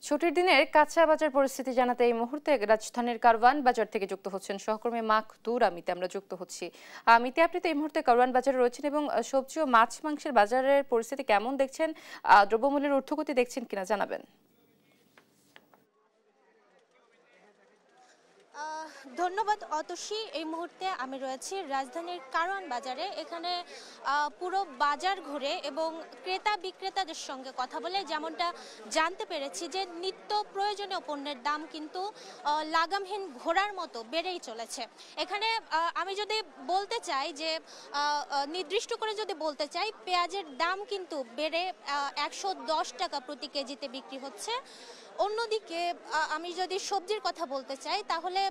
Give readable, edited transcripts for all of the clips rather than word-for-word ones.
ছুটির দিনের কাঁচা বাজার পরিস্থিতি জানাতে এই মুহূর্তে রাজধানীর কারওয়ান বাজার থেকে যুক্ত হচ্ছেন সহকর্মী মাকতুর আমিতে। আমরা যুক্ত হচ্ছি। আমিতে, আপনি তো এই মুহূর্তে কারওয়ান বাজারে রয়েছেন এবং সবজি ও মাছ মাংসের বাজারের পরিস্থিতি কেমন দেখছেন? দ্রব্যমূল্যের ঊর্ধ্বগতি দেখছেন কিনা জানাবেন। ধন্যবাদ অতসী। এই মুহূর্তে আমি রয়েছি রাজধানীর কারওয়ান বাজারে। এখানে পুরো বাজার ঘুরে এবং ক্রেতা বিক্রেতাদের সঙ্গে কথা বলে যেমনটা জানতে পেরেছি যে নিত্য প্রয়োজনীয় পণ্যের দাম কিন্তু লাগামহীন ঘোড়ার মতো বেড়েই চলেছে। এখানে আমি যদি বলতে চাই যে নির্দিষ্ট করে যদি বলতে চাই, পেঁয়াজের দাম কিন্তু বেড়ে 110 টাকা প্রতি কেজিতে বিক্রি হচ্ছে। অন্যদিকে আমি যদি সবজির কথা বলতে চাই তাহলে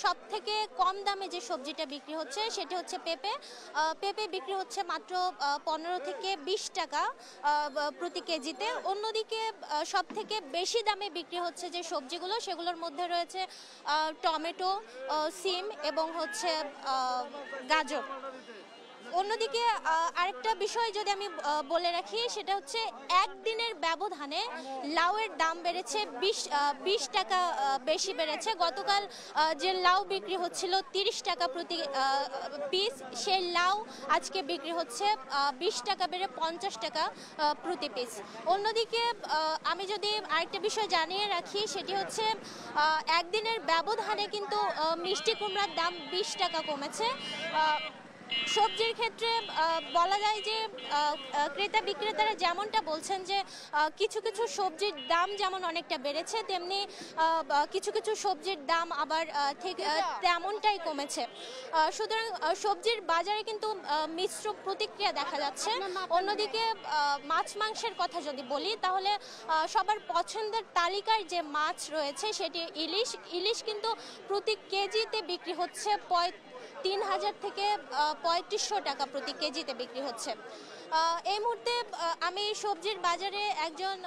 সব থেকে কম দামে যে সবজিটা বিক্রি হচ্ছে সেটি হচ্ছে পেঁপে। পেঁপে বিক্রি হচ্ছে মাত্র 15 থেকে 20 টাকা প্রতি কেজিতে। অন্যদিকে সব থেকে বেশি দামে বিক্রি হচ্ছে যে সবজিগুলো, সেগুলোর মধ্যে রয়েছে টমেটো, সিম এবং হচ্ছে গাজর। অন্যদিকে আরেকটা বিষয় যদি আমি বলে রাখি, সেটা হচ্ছে একদিনের ব্যবধানে লাউয়ের দাম বেড়েছে 20 টাকা বেশি বেড়েছে। গতকাল যে লাউ বিক্রি হচ্ছিল 30 টাকা প্রতি পিস, সেই লাউ আজকে বিক্রি হচ্ছে 20 টাকা বেড়ে 50 টাকা প্রতি পিস। অন্যদিকে আমি যদি আরেকটা বিষয় জানিয়ে রাখি, সেটি হচ্ছে একদিনের ব্যবধানে কিন্তু মিষ্টি কুমড়ার দাম 20 টাকা কমেছে। সবজির ক্ষেত্রে বলা যায় যে ক্রেতা বিক্রেতারা যেমনটা বলছেন যে কিছু কিছু সবজির দাম যেমন অনেকটা বেড়েছে, তেমনি কিছু কিছু সবজির দাম আবার ঠিক তেমনটাই কমেছে। সুতরাং সবজির বাজারে কিন্তু মিশ্র প্রতিক্রিয়া দেখা যাচ্ছে। অন্যদিকে মাছ মাংসের কথা যদি বলি তাহলে সবার পছন্দের তালিকায় যে মাছ রয়েছে সেটি ইলিশ কিন্তু প্রতি কেজিতে বিক্রি হচ্ছে 3000 থেকে 3500 টাকা প্রতি কেজিতে বিক্রি হচ্ছে। এই মুহূর্তে আমি সবজির বাজারে একজন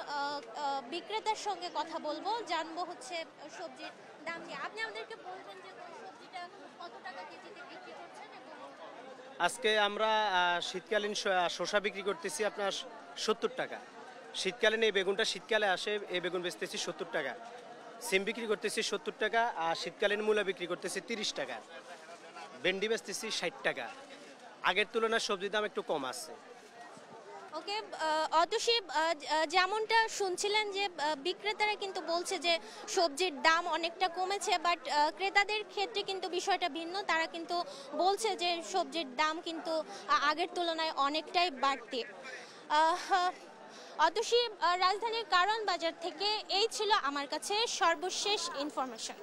বিক্রেতার সঙ্গে কথা বলবো, জানবো হচ্ছে সবজির দাম নিয়ে। আপনি আমাদেরকে বলবেন যে সবজিটা কত টাকা কেজিতে বিক্রি করছেন? আজকে আমরা শীতকালীন শসা বিক্রি করতেছি আপনার 70 টাকা। শীতকালীন এই বেগুনটা শীতকালে আসে, এই বেগুন বেচতেছি 70 টাকা। সিম বিক্রি করতেছি 70 টাকা, আর শীতকালীন মূলা বিক্রি করতেছি 30 টাকা। ভেন্ডি বেচতেছি 60 টাকা। আগের তুলনায় সবজির দাম একটু কম আছে। ওকে অতসী, যেমনটা শুনছিলেন যে বিক্রেতারা কিন্তু বলছে যে সবজির দাম অনেকটা কমেছে, বাট ক্রেতাদের ক্ষেত্রে কিন্তু বিষয়টা ভিন্ন। তারা কিন্তু বলছে যে সবজির দাম কিন্তু আগের তুলনায় অনেকটাই বাড়তি। অতসী, রাজধানীর কারওয়ান বাজার থেকে এই ছিল আমার কাছে সর্বশেষ ইনফরমেশন।